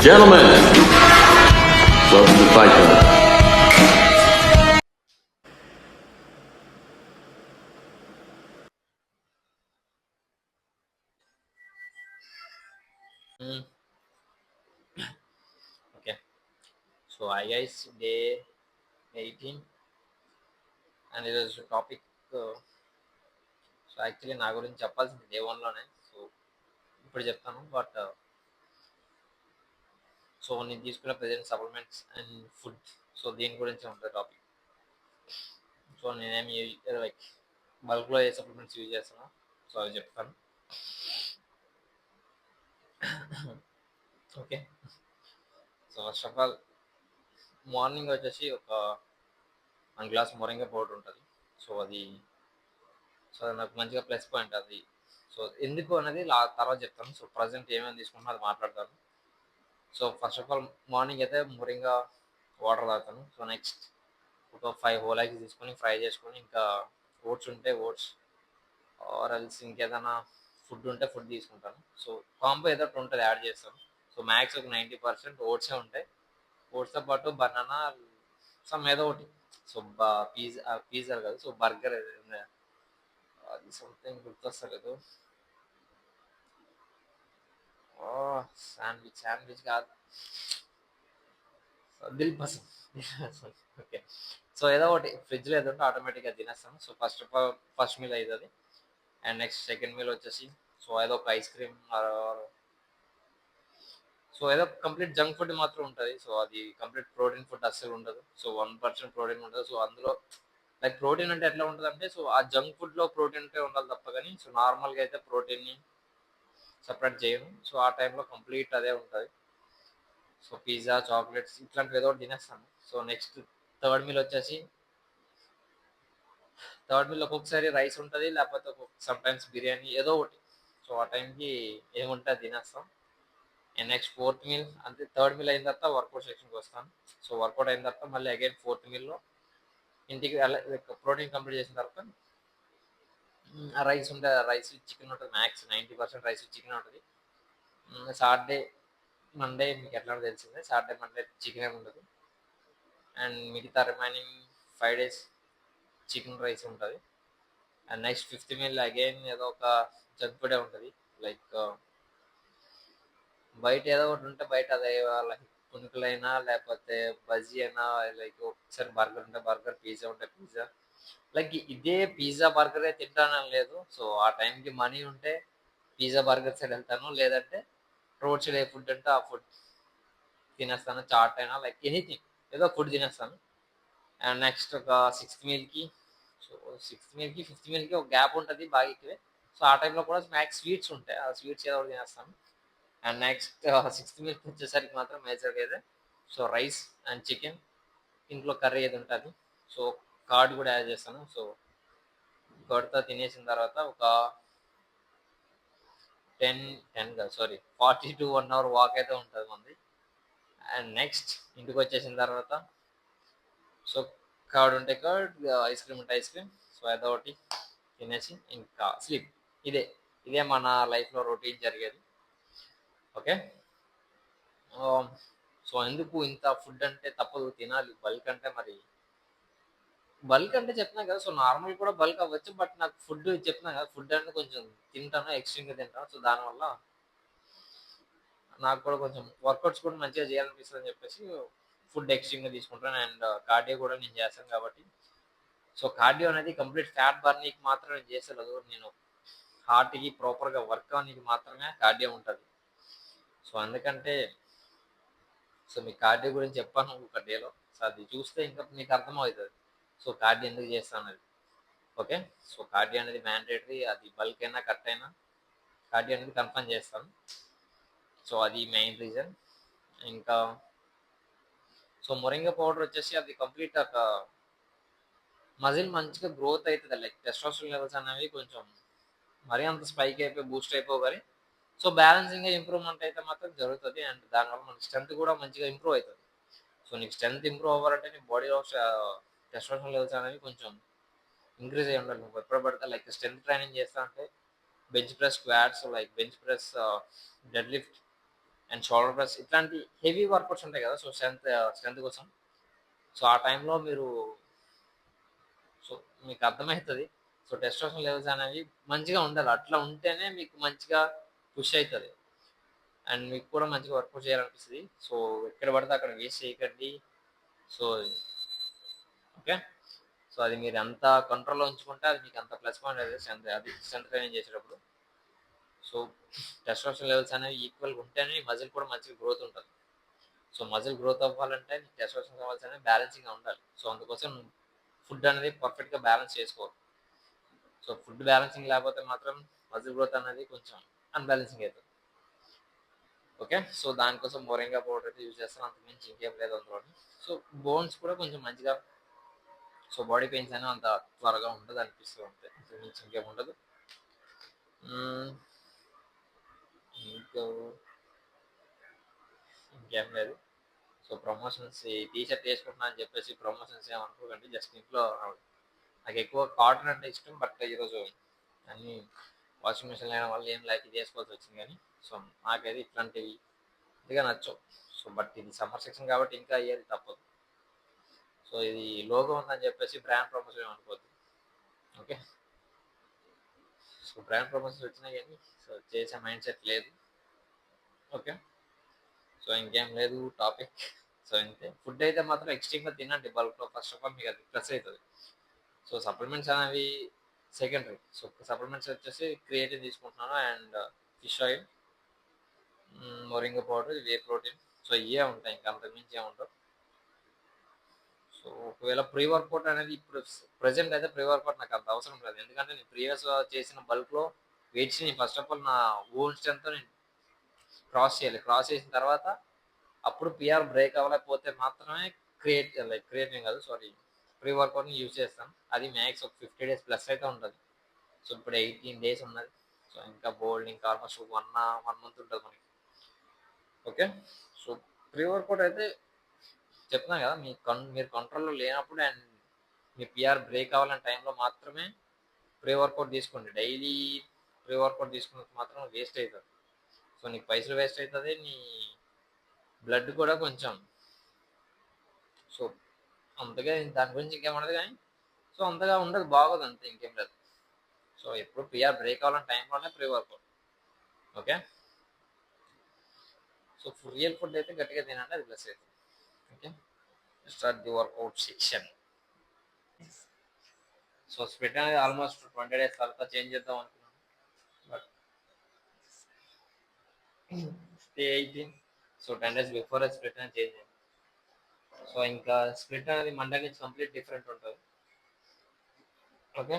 Gentlemen, welcome to Fight Club. Mm, okay. So I guess day 18 and it is a topic. So actually నా గురించి చెప్పాల్సింది day వన్లోనే. So ఇప్పుడు చెప్తాను. But so నేను తీసుకున్న present supplements and food, so దీని గురించి ఉంటుంది టాపిక్. సో నేనేమి లైక్ బల్క్లో ఏ సప్లిమెంట్స్ యూజ్ చేస్తున్నా, సో అవి చెప్తాను. Okay. So first of all morning వచ్చేసి ఒక 1 గ్లాస్ మొరింగా పౌడర్ ఉంటుంది. సో అది నాకు మంచిగా ప్లస్ పాయింట్ అది. సో ఎందుకు అనేది తర్వాత చెప్తాను. సో ప్రజెంట్ ఏమేమి తీసుకుంటున్నా అది మాట్లాడతాను. So first of all morning అయితే మొరింగా వాటర్ తాగుతాను. సో నెక్స్ట్ ఒక 5 హోల్ ఎగ్స్ తీసుకొని ఫ్రై చేసుకొని, ఇంకా ఓట్స్ ఉంటే ఓట్స్, ఆర్ ఎల్స్ ఇంకేదైనా ఫుడ్ ఉంటే ఫుడ్ తీసుకుంటాను. సో కాంబో ఏదో ఒకటి ఉంటుంది యాడ్ చేస్తాను. సో మ్యాక్స్ ఒక 90% ఓట్సే ఉంటాయి. ఓట్స్తో పాటు బనానా సమ్ ఏదో ఒకటి. సో పిజ్జా కాదు, సో బర్గర్ అది సంథింగ్ గుర్తొస్తలేదు. శాండ్విచ్ కాదు, దిల్ పసంద్. ఓకే. సో ఏదో ఒకటి ఫ్రిడ్జ్లో ఏదో ఉంటే ఆటోమేటిక్గా తినేస్తాను. సో ఫస్ట్ మీల్ అవుతుంది. అండ్ నెక్స్ట్ సెకండ్ మీల్ వచ్చేసి సో ఏదో ఒక ఐస్ క్రీమ్, సో ఏదో కంప్లీట్ జంక్ ఫుడ్ మాత్రం ఉంటుంది. సో అది కంప్లీట్ ప్రోటీన్ ఫుడ్ అస్సలు ఉండదు. సో 1% ప్రోటీన్ ఉంటుంది. సో అందులో లైక్ ప్రోటీన్ అంటే ఎట్లా ఉంటుంది అంటే, సో ఆ జంక్ ఫుడ్లో ప్రోటీన్ ఉంటే ఉండాలి తప్ప కానీ, సో నార్మల్గా అయితే ప్రోటీన్ని సపరేట్ చేయను. సో ఆ టైంలో కంప్లీట్ అదే ఉంటుంది. సో పిజ్జా, చాక్లెట్స్ ఇట్లాంటివి ఏదో ఒకటి తినేస్తాను. సో నెక్స్ట్ థర్డ్ మీల్ వచ్చేసి, థర్డ్ మీల్ ఒక్కొక్కసారి రైస్ ఉంటుంది, లేకపోతే సమ్ టైమ్స్ బిర్యానీ ఏదో ఒకటి. సో ఆ టైంకి ఏముంటే అది తినేస్తాం. అండ్ నెక్స్ట్ ఫోర్త్ మీల్ అంటే థర్డ్ మీల్ అయిన తర్వాత వర్కౌట్ సెక్షన్కి వస్తాను. సో వర్కౌట్ అయిన తర్వాత మళ్ళీ అగైన్ ఫోర్త్ మీల్లో ఇంటికి ప్రోటీన్ కంప్లీట్ చేసిన తర్వాత ఆ రైస్ ఉంటే రైస్ చికెన్ ఉంటుంది. మ్యాక్స్ 90% రైస్ చికెన్ ఉంటుంది. సాటర్డే మండే మీకు ఎట్లా తెలిసిందే, సాటర్డే మండే చికెన్ ఏమి ఉండదు. అండ్ మిగతా రిమైనింగ్ 5 days చికెన్ రైస్ ఉంటుంది. And next fifth meal again ఏదో ఒక జంక్ ఫుడే ఉంటుంది. లైక్ బయట ఏదో ఒకటి ఉంటే బయట అదే, లైక్ పునుకులైనా లేకపోతే బజ్జీ అయినా, లైక్ ఒకసారి బర్గర్ ఉంటే బర్గర్, పిజ్జా ఉంటే పిజ్జా. లైక్ ఇదే పిజ్జా బర్గరే తింటానని లేదు. సో ఆ టైంకి మనీ ఉంటే పిజ్జా బర్గర్ సైడ్ వెళ్తాను, లేదంటే రోడ్ సైడ్ ఏ ఫుడ్ అంటే ఆ ఫుడ్ తినేస్తాను. చాట్ అయినా లైక్ ఎనీథింగ్ ఏదో ఫుడ్ తినేస్తాను. అండ్ నెక్స్ట్ ఒక సో ఫిఫ్త్ మీల్కి ఒక గ్యాప్ ఉంటుంది బాగా ఎక్కువే. సో ఆ టైంలో కూడా స్నాక్స్ స్వీట్స్ ఉంటాయి, ఆ స్వీట్స్ ఏదో ఒకటి తినేస్తాను. అండ్ నెక్స్ట్ సిక్స్త్ మీల్కి వచ్చేసరికి మాత్రం మేజర్గా అయితే సో రైస్ అండ్ చికెన్, ఇంట్లో కర్రీ ఏది ఉంటుంది. సో కార్డ్ కూడా యాడ్ చేస్తాను. సో కర్డ్తో తినేసిన తర్వాత ఒక 40 to 1 hour వాక్ అయితే ఉంటుంది మంది. అండ్ నెక్స్ట్ ఇంటికి వచ్చేసిన తర్వాత సో కర్డ్ ఉంటే కర్డ్, ఐస్ క్రీమ్ ఉంటే ఐస్ క్రీమ్, సో ఏదో ఒకటి తినేసి ఇంకా స్లీప్. ఇదే ఇదే మన లైఫ్లో రొటీన్ జరిగేది. ఓకే. సో ఎందుకు ఇంత ఫుడ్ అంటే తప్పదు, తినాలి. బల్క్ అంటే చెప్తున్నా కదా, సో నార్మల్ కూడా బల్క్ అవ్వచ్చు. బట్ నాకు ఫుడ్ చెప్తున్నా కదా, ఫుడ్ అంటే కొంచెం తింటాను, ఎక్స్ట్రీమ్గా తింటాను. సో దానివల్ల నాకు కూడా కొంచెం వర్కౌట్స్ కూడా మంచిగా చేయాలనిపిస్తుంది అని చెప్పేసి ఫుడ్ ఎక్స్ట్రీమ్గా తీసుకుంటాను. అండ్ కార్డియో కూడా నేను చేస్తాను కాబట్టి, సో కార్డియో అనేది కంప్లీట్ ఫ్యాట్ బర్నింగ్కి మాత్రం నేను చేసేలేదు. నేను హార్ట్కి ప్రాపర్గా వర్క్ అవ్వడానికి మాత్రమే కార్డియో ఉంటుంది. సో అందుకంటే సో మీ కార్డియో గురించి చెప్పాను ఒక డేలో. సో అది చూస్తే ఇంకా మీకు అర్థమవుతుంది సో కార్డియో ఎందుకు చేస్తాను అది. ఓకే. సో కార్డియో అనేది మ్యాండేటరీ, అది బల్క్ అయినా కట్ అయినా కార్డియో అనేది కన్ఫర్మ్ చేస్తాను. సో అది మెయిన్ రీజన్. ఇంకా సో మొరింగా పౌడర్ వచ్చేసి అది కంప్లీట్ ఒక మజిల్ మంచిగా గ్రోత్ అవుతుంది. లైక్ టెస్టోస్టెరాన్ లెవెల్స్ అనేవి కొంచెం మరీ అంత స్పైక్ అయిపోయి బూస్ట్ అయిపోవు కానీ, సో బ్యాలెన్సింగ్గా ఇంప్రూవ్మెంట్ అయితే మాత్రం జరుగుతుంది. అండ్ దానివల్ల మనకి స్ట్రెంత్ కూడా మంచిగా ఇంప్రూవ్ అవుతుంది. సో నీకు స్ట్రెంత్ ఇంప్రూవ్ అవ్వాలంటే నీ బాడీలో టెస్టోస్టెరాన్ లెవెల్స్ అనేవి కొంచెం ఇంక్రీజ్ అయ్యి ఉండాలి. నువ్వు ఎప్పుడు పడితే లైక్ స్ట్రెంత్ ట్రైనింగ్ చేస్తా అంటే bench press, squats, like bench press, dead lift and shoulder press ఇట్లాంటి హెవీ వర్కౌట్స్ ఉంటాయి కదా, సో స్ట్రెంత్ కోసం. సో ఆ టైంలో మీరు, సో మీకు అర్థమవుతుంది. సో టెస్టోస్టెరాన్ లెవెల్స్ అనేవి మంచిగా ఉండాలి, అట్లా ఉంటేనే మీకు మంచిగా పుష్ అవుతుంది అండ్ మీకు కూడా మంచిగా వర్కౌట్ చేయాలనిపిస్తుంది. సో ఎక్కడ పడితే అక్కడ వేస్ట్ చేయకండి. సో ఓకే, సో అది మీరు ఎంత కంట్రోల్లో ఉంచుకుంటే అది మీకు అంత ప్లస్ పాయింట్ అది స్ట్రెంత్ ట్రైనింగ్ చేసేటప్పుడు. సో టెస్టోస్టెరాన్ లెవెల్స్ అనేవి ఈక్వల్గా ఉంటేనే మజిల్ కూడా మంచిగా గ్రోత్ ఉంటుంది. సో మజిల్ గ్రోత్ అవ్వాలంటే టెస్టోస్టెరాన్ లెవెల్స్ అనేవి బ్యాలెన్సింగ్గా ఉండాలి. సో అందుకోసం ఫుడ్ అనేది పర్ఫెక్ట్గా బ్యాలెన్స్ చేసుకోవాలి. సో ఫుడ్ బ్యాలెన్సింగ్ లేకపోతే మాత్రం మజిల్ గ్రోత్ అనేది కొంచెం అన్బ్యాలెన్సింగ్ అవుతుంది. ఓకే, సో దానికోసం మొరింగా పౌడర్ అయితే యూజ్ చేస్తాను, అంతకుమించి ఇంకేం లేదు అందులో. సో బోన్స్ కూడా కొంచెం మంచిగా, సో బాడీ పెయిన్స్ అయినా అంత త్వరగా ఉండదు అనిపిస్తుంది అంతే, అంతకుమించి ఇంకేం ఉండదు. ఇంకా ఇంకేం లేదు. సో ప్రమోషన్స్ ఈ టీషర్ట్ వేసుకుంటున్నా అని చెప్పేసి ప్రమోషన్స్ ఏమనుకోకండి, జస్ట్ ఇంట్లో. నాకు ఎక్కువ కాటన్ అంటే ఇష్టం, బట్ ఈరోజు అన్ని వాషింగ్ మిషన్ అయిన వల్ల ఏం లైక్ ఇది వేసుకోవాల్సి వచ్చింది. కానీ సో నాకైతే ఇట్లాంటివి ఇదిగా నచ్చవు. సో బట్ ఇది సమ్మర్ సెక్షన్ కాబట్టి ఇంకా అయ్యేది తప్పదు. సో ఇది లోగో ఉందని చెప్పేసి బ్రాండ్ ప్రమోషన్ అనుకోవద్దు. ఓకే, సో బ్రాండ్ ప్రమోషన్స్ వచ్చినాయి కానీ సో చేసే మైండ్ సెట్ లేదు. ఓకే, సో ఇంకేం లేదు టాపిక్. సో ఇంతే, ఫుడ్ అయితే మాత్రం ఎక్స్ట్రీమ్గా తినండి బల్క్లో. ఫస్ట్ ఆఫ్ ఆల్ మీకు అది ప్లస్ అవుతుంది. సో సప్లిమెంట్స్ అనేవి సెకండరీ. సో సప్లిమెంట్స్ వచ్చేసి క్రియేటిన్ తీసుకుంటున్నాను and fish oil, moringa powder, whey protein. So ఇవే ఉంటాయి, ఇంకా అంతకుమించి ఏముంటావు. సో ఒకవేళ ప్రీ వర్కౌట్ అనేది ఇప్పుడు ప్రజెంట్ అయితే ప్రీ వర్కౌట్ నాకు అంత అవసరం లేదు, ఎందుకంటే నేను ప్రీవియస్ చేసిన బల్క్లో వెయిట్స్ ని ఫస్ట్ ఆఫ్ ఆల్ నా ఓన్ స్ట్రెంత్ నేను క్రాస్ చేయాలి. క్రాస్ చేసిన తర్వాత అప్పుడు పిఆర్ బ్రేక్ అవ్వలేకపోతే మాత్రమే క్రియేటిన్ కాదు, సారీ, ప్రీ వర్కౌట్ని యూజ్ చేస్తాను. అది మ్యాక్స్ ఒక 50 days ప్లస్ అయితే ఉంటుంది. సో ఇప్పుడు 18 days ఉన్నది. సో ఇంకా బోల్డ్ ఇంకా ఆల్మోస్ట్ 1 month ఉంటుంది మనకి. ఓకే, సో ప్రీ వర్కౌట్ అయితే చెప్తున్నాను కదా, మీరు కంట్రోల్లో లేనప్పుడు అండ్ మీ పిఆర్ బ్రేక్ అవ్వాలని టైంలో మాత్రమే ప్రీ వర్కౌట్ తీసుకోండి. డైలీ ప్రీ వర్కౌట్ తీసుకున్నది మాత్రం వేస్ట్ అవుతుంది. సో నీకు పైసలు వేస్ట్ అవుతుంది, నీ బ్లడ్ కూడా కొంచెం, సో అంతగా దాని గురించి ఇంకేముండదు కానీ, సో అంతగా ఉండదు, బాగోదు అంతే, ఇంకేం లేదు. సో ఎప్పుడు పిఆర్ బ్రేక్ అవ్వాలని టైంలోనే pre workout. Okay, so real food అయితే గట్టిగా తినండి, అది ప్లస్ అవుతుంది. Okay, start the workout section. So split అనేది ఆల్మోస్ట్ 20 days తర్వాత చేంజ్ చేద్దాం అనుకున్నాను, but stay 18. So 10 days before split అనేది చేంజ్ అయింది. సో ఇంకా స్ప్లిట్ అనేది మండే నుంచి కంప్లీట్ డిఫరెంట్ ఉంటుంది. Okay,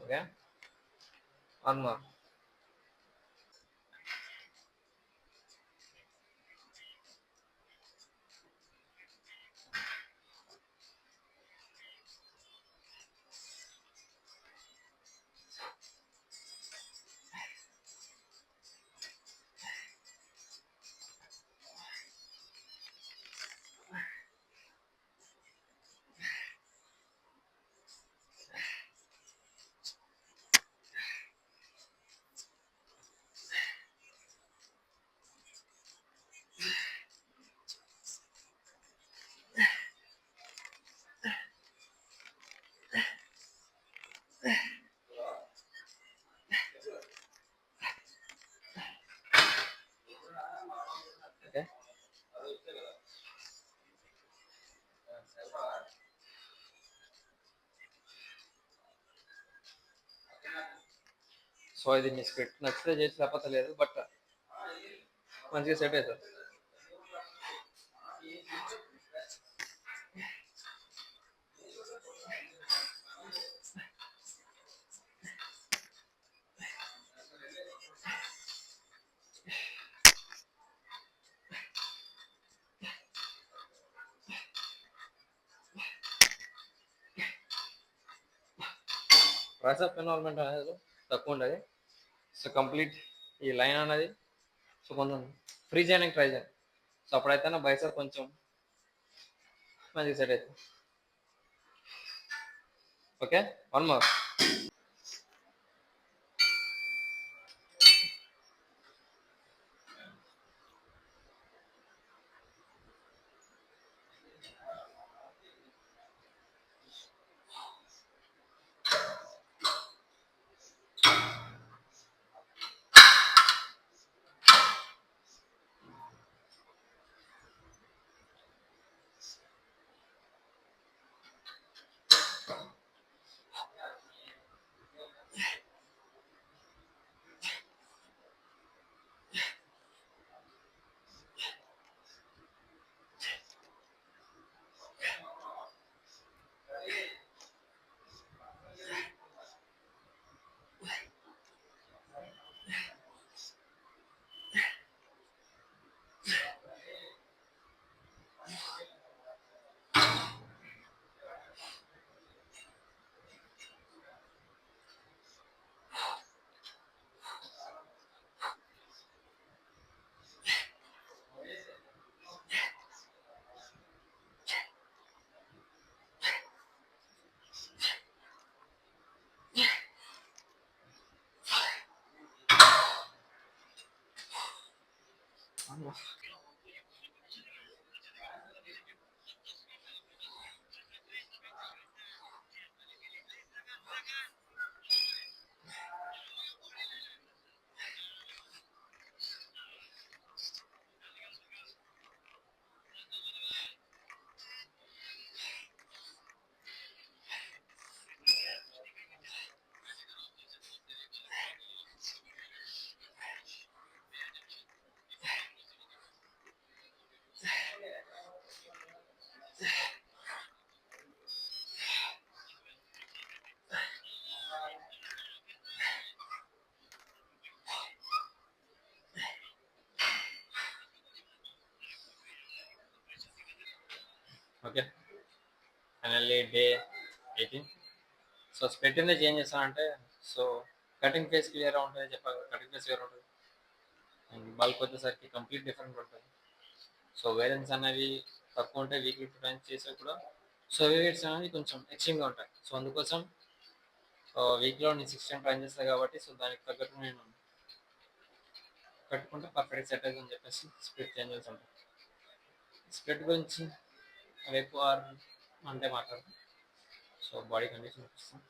okay, one more. So ఇది మీ స్క్రిప్ట్ నచ్చితే చేసి లేకపోతే లేదు, బట్ మంచిగా సెట్ అవుతుంది. ప్రైస్ ఆఫ్ ఇన్వాల్వ్మెంట్ అనేది తక్కువ ఉండదు. సో కంప్లీట్ ఈ లైన్ అనేది సో కొంచెం ఫ్రీ చేయడానికి ట్రై చేయండి. సో అప్పుడైతే నా బైసెప్ కొంచెం మంచిగా సెట్ అవుతుంది. Okay, one more. Okay, finally day 18. So split ఎందుకు చేంజ్ చేస్తానంటే, సో కటింగ్ ఫేస్ క్లియర్గా ఉంటుంది చెప్పాలి. కటింగ్ ఫేస్ వేరే ఉంటుంది అండ్ బల్క్ వచ్చేసరికి కంప్లీట్ డిఫరెంట్ ఉంటుంది. సో వేరియన్స్ అనేవి తక్కువ ఉంటాయి, వీక్లీ 2 టైమ్స్ చేసే కూడా. సో వేరియన్స్ అనేవి కొంచెం ఎక్స్ట్రీమ్గా ఉంటాయి. సో అందుకోసం వీక్లో నేను 6 టైం ట్రైన్ చేస్తాను కాబట్టి, సో దానికి తగ్గట్టు నేను కట్టుకుంటే పర్ఫెక్ట్ సెట్ అవుతుందని చెప్పేసి స్ప్లిట్ చేంజ్ చేసి ఉంటాను. స్ప్లిట్ గురించి రేపు అంటే మాట్లాడతాం. సో బాడీ కండిషన్ చూపిస్తాం.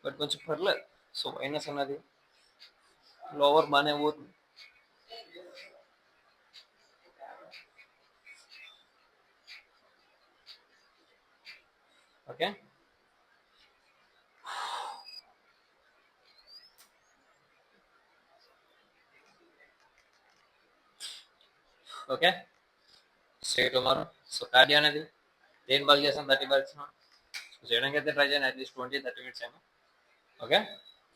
బట్ కొంచెం పర్లేదు. సో వైనస్ అన్నది లోవర్ బాగానే పోతుంది. Okay, okay, straight tomorrow. So cardio అనేది దేని బాగా చేస్తాం, 30 బల్స్ చేయడానికి అయితే ట్రై చేయండి, అట్లీస్ట్ 20-30 minutes ఏమో. ఓకే.